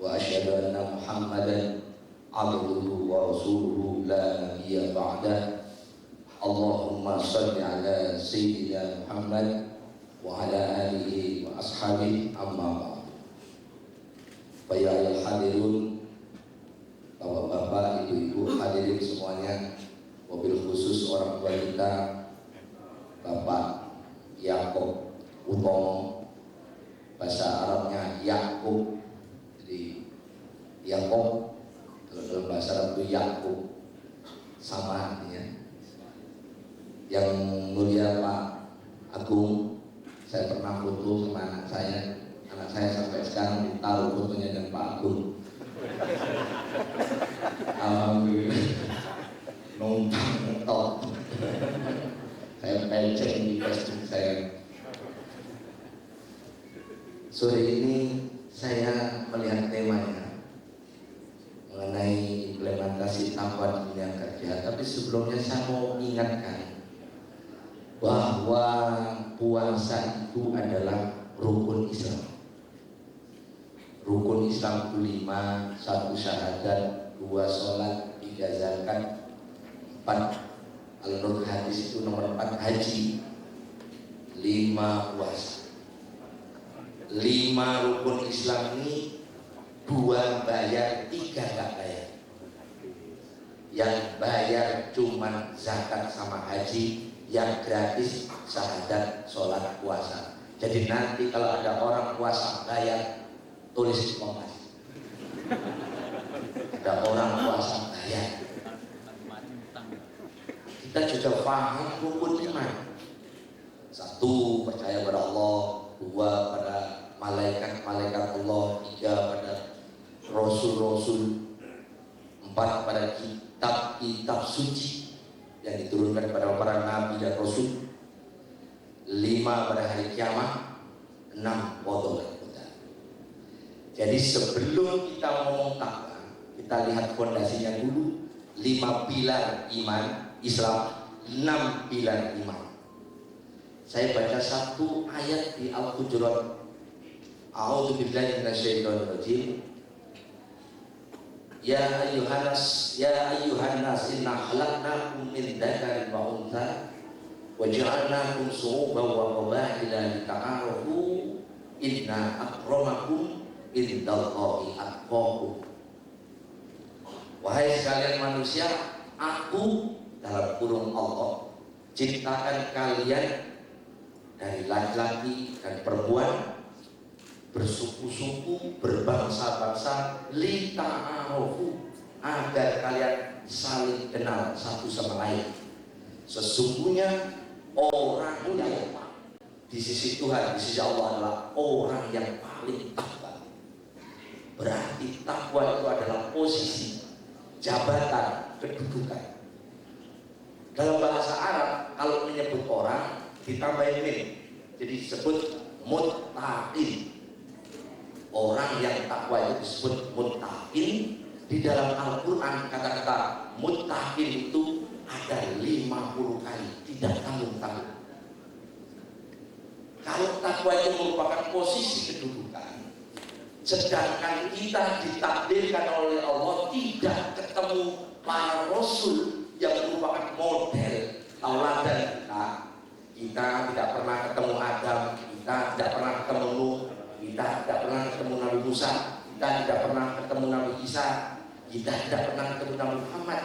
وأشهد أن محمدا عبده ورسوله لا نبي بعده. اللهم صل على سيدنا محمد وعلى آله وأصحابه أما بعد. Faya al-hadirun, bapak-bapak, ibu-ibu, hadirin semuanya, mobil khusus orang tua kita, Bapak Yakob Utomo, bahasa Arabnya Yakub, jadi Yakob, kalau dalam bahasa Arab itu Yakub, sama artinya. Yang mulia Pak Agung, saya pernah foto sama anak saya sampai sekarang tahu fotonya dengan Pak Agung. Alhamdulillah, numpang ngetok. Saya pencet di Facebook saya. Sore ini saya melihat temanya mengenai implementasi takwa di dunia kerja. Tapi sebelumnya saya mau ingatkan bahwa puasa itu adalah rukun Islam. Rukun Islam itu 5, 1 syahadat, 2 sholat, 3 zakat, 4 Al-Nur hadis itu nomor 4 haji, 5 puasa. 5 rukun Islam ini 2 bayar, 3 gak bayar. Yang bayar cuma zakat sama haji, yang gratis syahadat, sholat, puasa. Jadi nanti kalau ada orang puasa bayar, tulis di Kompas. Ada orang puasa bayar. Kita juga paham rukun iman. 1, percaya pada Allah. 2, pada malaikat-malaikat Allah. 3, pada rasul-rasul. 4, pada kitab-kitab suci yang diturunkan kepada para nabi dan rasul. 5, pada hari kiamat. 6, qadar. Jadi sebelum kita ngomong takwa, kita lihat fondasinya dulu. 5 pilar iman Islam, 6 pilar iman. Saya baca 1 ayat di Al-Hujurat. A'udzubillahi minasyaitonirrajim. Ya ayyuhan nas inna khalaqnakum min dzakarin wa untha wa ja'alnakum syu'uban wa qabaila lita'arafu inna akramakum indallahi atqakum. Wahai sekalian manusia, aku dalam kurung Allah ciptakan kalian dari laki-laki dan perempuan, bersuku-suku, berbangsa-bangsa, lita'arofu, agar kalian saling kenal satu sama lain. Sesungguhnya orang yang di sisi Tuhan, di sisi Allah adalah orang yang paling takwa. Berarti takwa itu adalah posisi, jabatan, kedudukan. Dalam bahasa Arab kalau menyebut orang ditambahin min, jadi disebut muttaqin. Orang yang takwa itu disebut muttaqin. Di dalam Al-Quran kata-kata muttaqin itu ada 50 kali, tidak tanggung-tanggung. Kalau takwa itu merupakan posisi kedudukan, sedangkan kita ditakdirkan oleh Allah tidak ketemu para rasul yang merupakan model tauladan kita tidak pernah ketemu Adam, kita tidak pernah ketemu Nuh, kita tidak pernah ketemu Nabi Musa, kita tidak pernah ketemu Nabi Isa, kita tidak pernah ketemu Nabi Muhammad.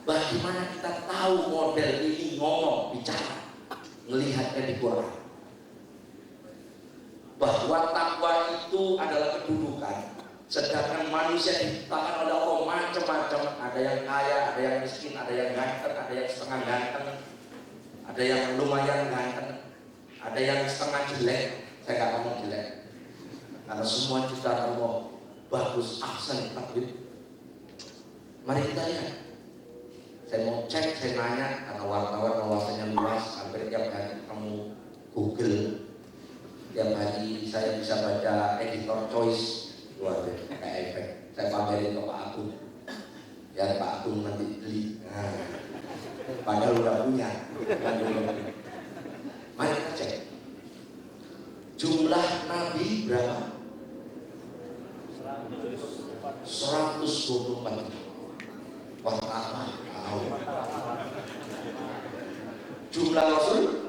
Bagaimana kita tahu model ini ngomong, bicara, melihatnya di Quran? Bahwa takwa itu adalah kedudukan, sedangkan manusia diciptakan oleh Allah macam-macam. Ada yang kaya, ada yang miskin, ada yang ganteng, ada yang setengah ganteng, ada yang lumayan ganteng, ada yang setengah jelek. Saya nggak ngomong jelek, karena semua ciptaan Allah bagus, ahsan takwib. Mari kita lihat. Saya mau cek, saya nanya, karena wartawan wawasannya luas, hampir tiap hari ketemu Google. Tiap hari saya bisa baca editor choice, luar biasa, kayak efek. Saya pamerin ke Pak Agung, ya Pak Agung nanti beli. Nah, padahal udah punya. Mari kita cek. Jumlah Nabi berapa? 100. 124 ribu. Wah, apa? Tahu. Jumlah Rasul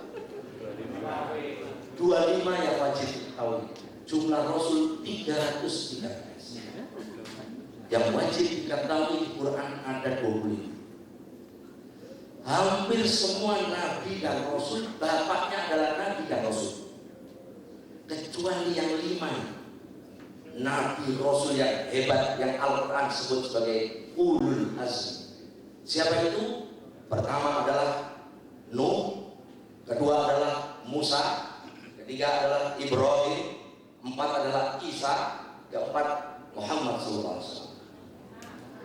25 yang wajib tahu. Jumlah Rasul 313. Yang wajib diketahui di Quran ada 20. Hampir semua nabi dan rasul bapaknya adalah nabi dan rasul, kecuali yang 5 nabi rasul yang hebat yang Al-Quran sebut sebagai ulul azmi. Siapa itu? Pertama adalah Nuh, kedua adalah Musa, ketiga adalah Ibrahim, 4 adalah Isa, keempat Muhammad SAW.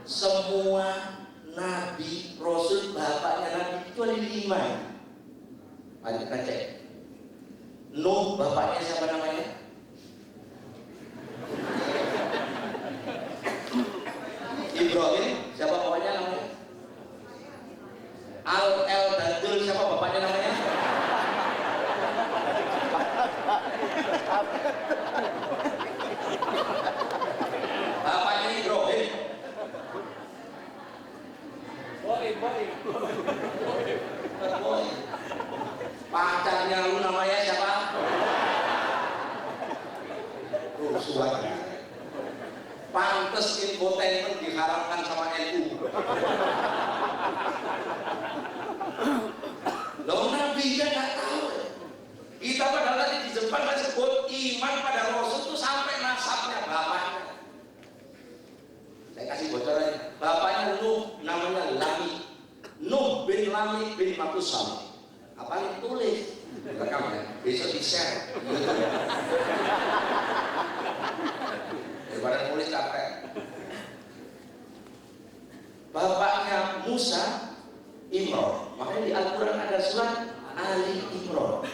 Semua nabi, rasul, bapaknya nabi kecuali 5. Mari kita cek. Nuh, bapaknya siapa namanya? Ibrahim, siapa bapaknya namanya? Al dan Dul, siapa bapaknya namanya? Bapaknya Ibrahim. Boy. Pacarnya lu namanya siapa? Suara. Pantes infotainment diharamkan sama NU. Loh, Nabi kan nggak tahu. Kita padahal tadi di depan kan sebut iman pada Rasul itu sampai nasabnya bapaknya. Saya kasih bocoran. Bapaknya Nuh namanya Lami. Nuh bin Lami bin Matusam. Apa yang tulis? Rekam ya. Besok di share. Daripada tulis capek. Bapaknya Musa Imran. Makanya di Al-Quran ada surat Ali Imran.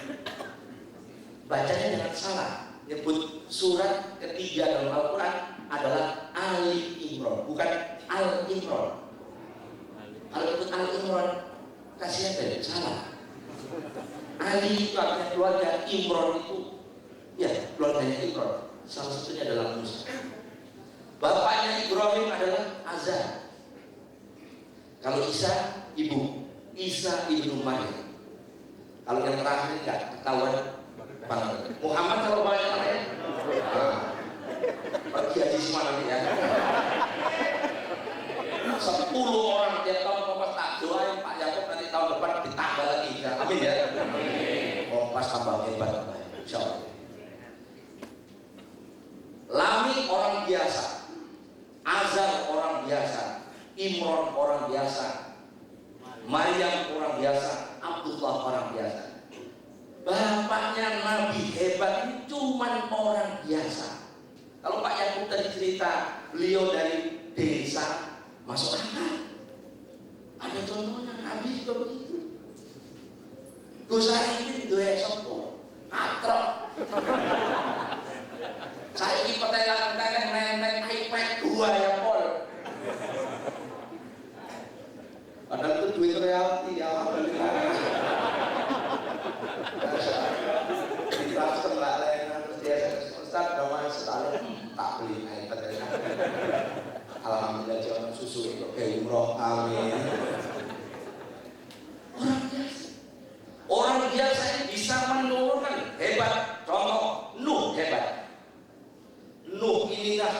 Bacanya jangan salah. Nyebut surat ketiga dalam Al-Quran adalah Ali Imran, bukan Al Imran. Kalau ikut Al Imran, kasihan deh, salah. Ali itu artinya keluarga, Imran itu ya keluarganya Imran. Salah satunya adalah Musa. Bapaknya Ibrahim adalah Azar. Kalau Isa, ibu Isa ibnu Maryam. Kalau yang terakhir enggak ketahuan banget. Muhammad kalau banyak namanya. Pergi haji semua nanti ya. 10 orang tiap tahun Kompas tak doain Pak Yakob nanti tahun depan ditambah lagi ya. Amin ya. Kompas tambah hebat insyaallah. Lami orang biasa, Azar orang biasa, Imran orang biasa, Maryam orang biasa, Abdullah orang biasa. Bapaknya Nabi hebat ini cuman orang biasa. Kalau Pak Yakub tadi cerita beliau dari desa, masuk akal. Ada contohnya Nabi juga begitu. Dosa ini doa sopo, akrab. Saya ini petelan nenek iPad 2 ya Pol. Padahal itu duit reality ya alhamdulillah. Kita setelah layanan terus dia Ustaz udah sekali tak beli iPad dari alhamdulillah jangan susu itu kayak umroh, amin. Orang biasa ini bisa menurunkan hebat. Contoh Nuh hebat. Nuh inilah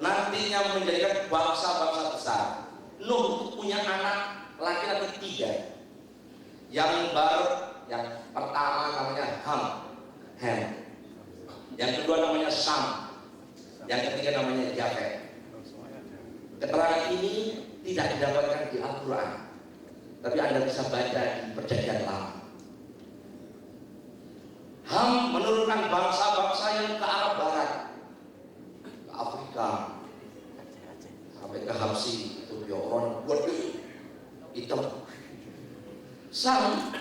nantinya menjadikan bangsa-bangsa besar. Nuh itu punya anak laki-laki 3. Yang pertama namanya Ham. Yang kedua namanya Sam. Yang ketiga namanya Jafet. Keterangan ini tidak didapatkan di Al-Quran, tapi Anda bisa baca di Perjanjian Lama. Ham menurunkan bangsa-bangsa yang ke arah barat, ke Afrika, sampai ke Habsi, itu orang hitam. Sam,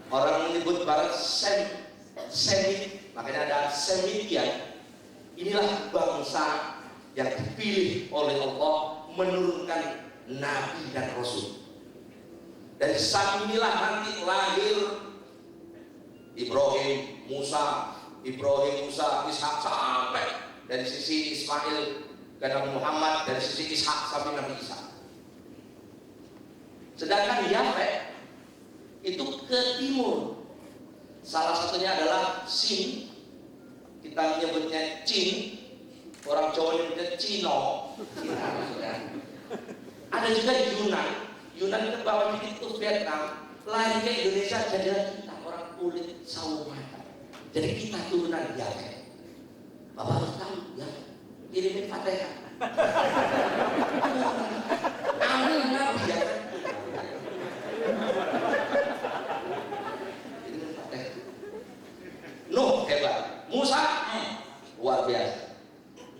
orang menyebut barat Semit, makanya ada Semitian. Inilah bangsa yang dipilih oleh Allah menurunkan Nabi dan Rasul. Dari Sam inilah nanti lahir Ibrahim, Musa, Ishak sampai dari sisi Ismail ke Nabi Muhammad, dari sisi Ishak sampai Nabi Isa. Sedangkan Yafet itu ke timur. Salah satunya adalah Sin, kita menyebutnya Cin, orang Jawa menyebutnya Cino. Ada juga Yunan. Yunan ke bawah dikit itu Vietnam. Lari ke Indonesia jadilah kita orang kulit sawo mata. Jadi kita turunan Yafet. Bapak harus tahu ya, kirimin Fatihah. Amin Nabi ya. Kirimin Fatihah. Nuh hebat, Musa luar biasa.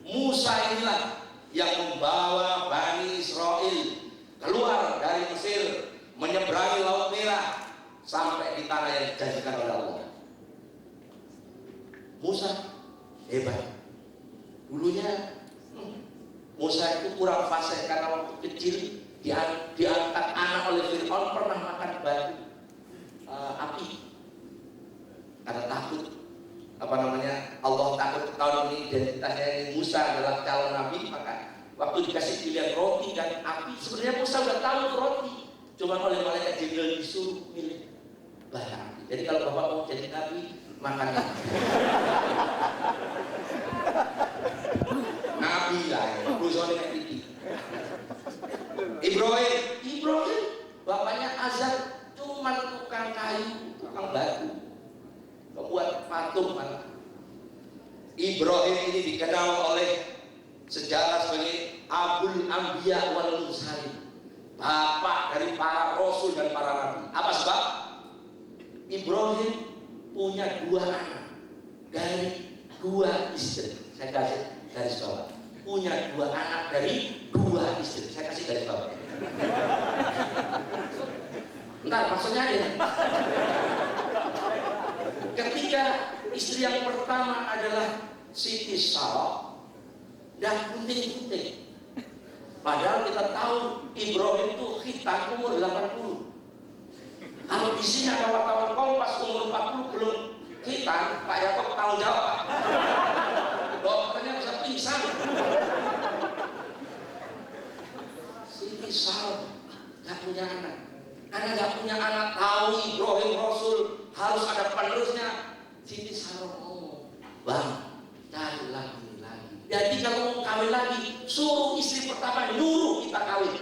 Musa inilah yang membawa Bani Israel keluar dari Mesir, menyeberangi Laut Merah sampai di tanah yang dijanjikan oleh Allah. Musa hebat. Dulunya Musa itu kurang fasih karena waktu kecil diangkat anak oleh Fir'aun, pernah makan batu api karena takut. Allah takut tahun ini identitasnya ini Musa adalah calon nabi, maka waktu dikasih pilihan roti dan api, sebenarnya Musa sudah tahu itu roti, cuma oleh malaikat Jibril disuruh milih bara api. Jadi kalau bapak mau jadi nabi, makan nabi lah ya, berusaha dengan itu. Ibrahim bapaknya Azar cuma tukang kayu, tukang batu, membuat patung. Ibrahim ini dikenal oleh sejarah sebagai Abul Anbiya wal Mursalin, bapak dari para rasul dan para nabi. Apa sebab? Ibrahim punya 2 anak dari 2 istri. Saya kasih garis bawah. Punya 2 anak dari 2 istri. Saya kasih garis bawah. Bentar, maksudnya ada. Ketika istri yang pertama adalah Siti Sarah dan gunting-gunting. Padahal kita tahu Ibrahim itu khitan umur 80. Kalau di sini ada wartawan Kompas umur 40 belum khitan, Pak Yakob tanggung jawab. Dokternya bisa pingsan. Siti Sarah gak punya anak. Karena gak punya anak, tahu Ibrahim Rasul harus ada penerusnya. Siti Sarah ngomong, bang, cari lagi. Jadi kalau mau kawin lagi, suruh istri pertama nyuruh kita kawin,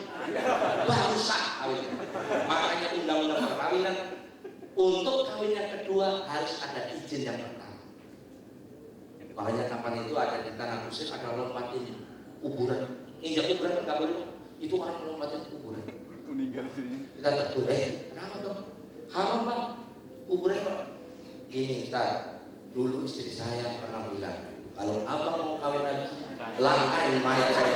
baru sah kawin. Makanya undang-undang perkawinan, untuk kawin yang kedua harus ada izin yang pertama. Makanya kapan itu ada di tanah Muslim ada lompatin kuburan, injak kuburan nggak boleh, itu kan lompatin kuburan. Kita tegur, kenapa dong? Haram bang, kuburan bang. Gini Ustaz, dulu istri saya pernah bilang, kalau abang mau kawin lagi, langkain mayat saya.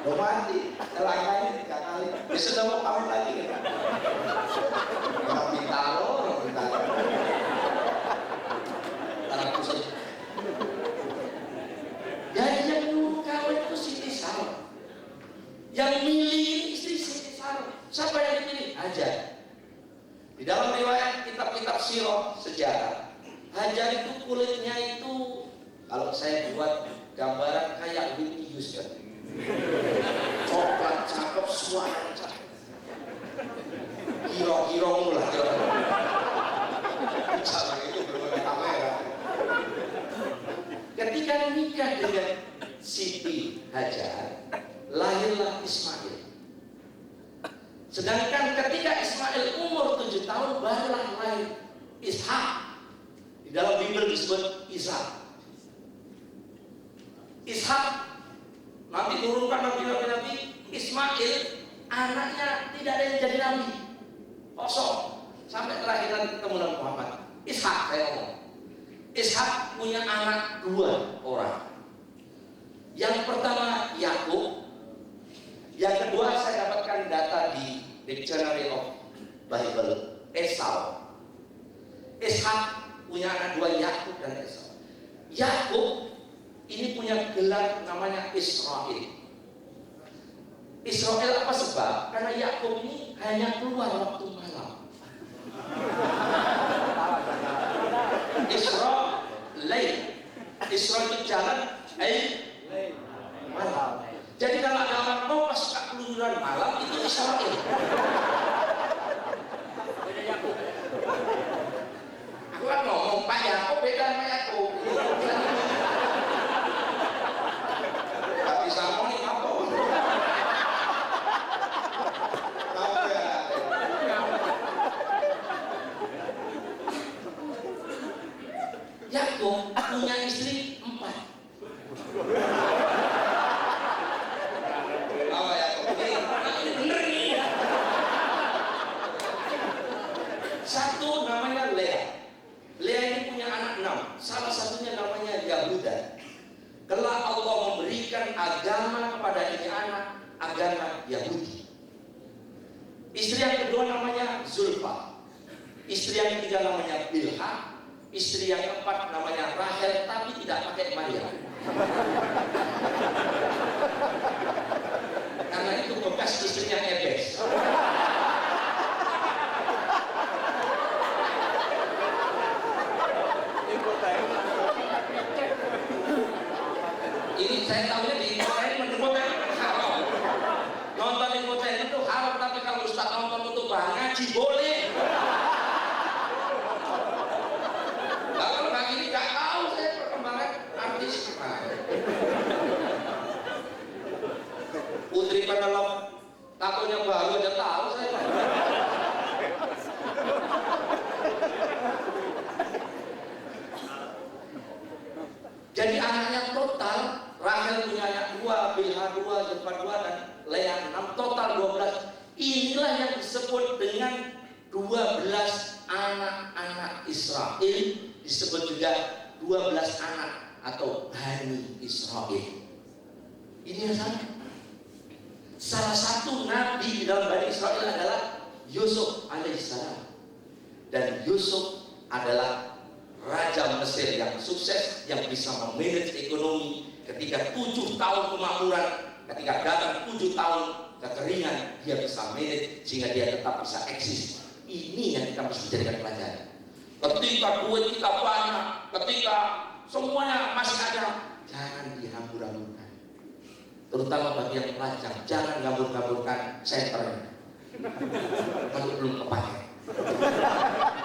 Udah mati, langkain 3 kali. Dia sudah mau kawin lagi kan? Orang Bintaro. Tanah pusat. Jadi yang mau kawin itu Siti Sarah. Yang milih istri Siti Sarah. Siapa yang dipilih? Hajar. Di dalam riwayat kitab-kitab sirah sejarah, Hajar itu kulitnya itu, kalau saya buat gambaran kayak Whitney Houston, coklat cakep, suara cakep, hero mula cara itu berbagai kamera. Ketika nikah dengan Siti Hajar, lahirlah Ismail. Sedangkan ketika Ismail umur 7 tahun barulah lahir Ishak. Di dalam Bible disebut Ishak. Ishak nanti turunkan nabi-nabi. Ismail anaknya tidak ada yang jadi nabi, kosong sampai kelahiran ketemu Nabi Muhammad. Ishak saya ngomong. Ishak punya anak 2 orang. Yang pertama Yakub. Yang kedua saya dapatkan data di Dictionary of Bible, Esau. Ishak punya anak 2, Yakub dan Esau. Yakub ini punya gelar namanya Israel. Israel apa sebab? Karena Yakub ini hanya keluar waktu malam. Isra lail. Isra itu jalan, malam. Jadi kalau ada orang mau pas keluyuran malam itu Israel. Aku kan ngomong Pak Yakub beda sama Yakub. Gak bisa ngomongin apa. Yakub punya istri 4. Apa Yakub ini bener nih. Satu namanya Lea. Lea ini punya anak 6. Salah satunya namanya Yahuda. Kelak Allah memberikan agama kepada ini anak, agama Yahudi. Istri yang kedua namanya Zulfa. Istri yang ketiga namanya Bilha. Istri yang keempat namanya Rahel, tapi tidak pakai Maria. Karena itu bekas istrinya Ebes. Ini saya tahunya di infotainment haram. Nonton infotainment itu haram, tapi kalau Ustaz nonton untuk bahan ngaji boleh. Kalau kayak gini nggak tahu saya perkembangan artis. Putri Penelope takonya baru aja tahu saya. Jadi anaknya total, Rahel punya anak 2, Bilha 2, Zulfa 2, dan Lea 6, total 12. Inilah yang disebut dengan 12 anak-anak Israel, disebut juga 12 anak atau Bani Israel. Ini yang sama. Salah satu nabi di dalam Bani Israel adalah Yusuf alaihissalam. Dan Yusuf adalah raja Mesir yang sukses, yang bisa memanage ekonomi ketika 7 tahun kemakmuran, ketika datang 7 tahun kekeringan, dia bisa manage sehingga dia tetap bisa eksis. Ini yang kita mesti jadikan pelajaran. Ketika duit kita banyak, ketika semuanya masih ada, jangan dihambur-hamburkan. Terutama bagi yang pelajar, jangan ngabur-ngaburkan senternya kalau belum kepakai.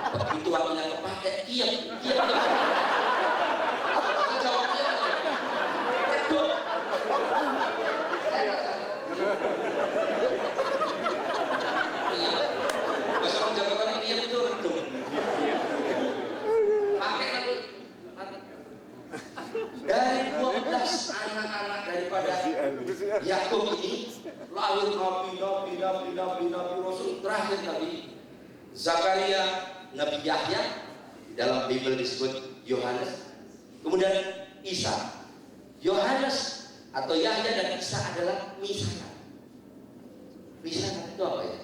Begitu waktunya kepakai, diam. Jawabnya redup. Iya. Besok jabatan ini itu redup. Pakai lagi. Dari 12 anak-anak daripada Yakub ini lahir nabi Rasul, terakhir Nabi Zakaria, Nabi Yahya, dalam Bible disebut Yohanes. Kemudian Isa. Yohanes atau Yahya dan Isa adalah misanan. Misanan itu apa ya?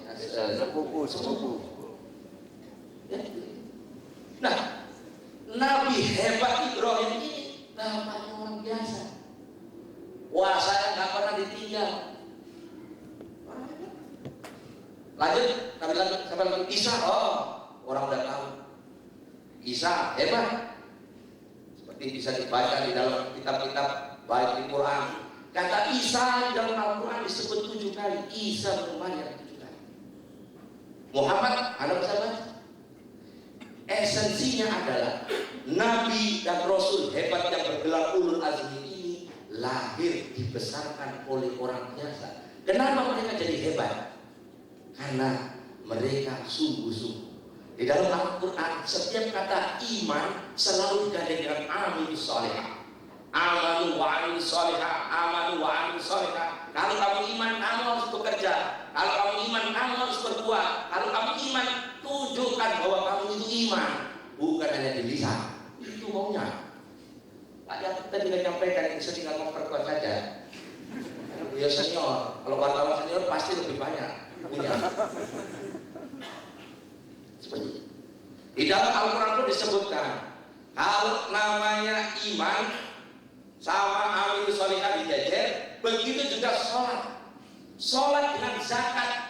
Sepupu. Ya. Nah, Nabi hebat Ibrahim ini bapaknya orang biasa. Wah, saya nggak pernah ditinggal. Lanjut, sampai lanjut Isa. Oh, orang udah tahu. Isa hebat. Seperti bisa dibaca di dalam kitab-kitab baik di Quran. Kata Isa di dalam Al-Quran disebut 7 kali. Isa berbanyak 7 kali. Muhammad, Anda bisa baca. Esensinya adalah Nabi dan Rasul hebat yang bergelar ulul azmi ini lahir dibesarkan oleh orang biasa. Kenapa mereka jadi hebat? Karena mereka sungguh-sungguh. Di dalam Al-Quran setiap kata iman selalu digandeng dengan amilus sholihah. Amanu wa amilus sholihah, amanu wa amilus sholihah. Kalau kamu iman, kamu harus bekerja. Kalau kamu iman, kamu harus berbuat. Kalau kamu iman, tunjukkan bahwa kamu itu iman, bukan hanya di lisan. Itu maunya. Pak Yakub tadi menyampaikan, saya tinggal memperkuat saja. Beliau senior, kalau wartawan senior pasti lebih banyak punya. Seperti itu. Di dalam Al-Quran itu disebutkan kalau namanya iman sama amil sholihah dijajar, begitu juga sholat. Sholat dengan zakat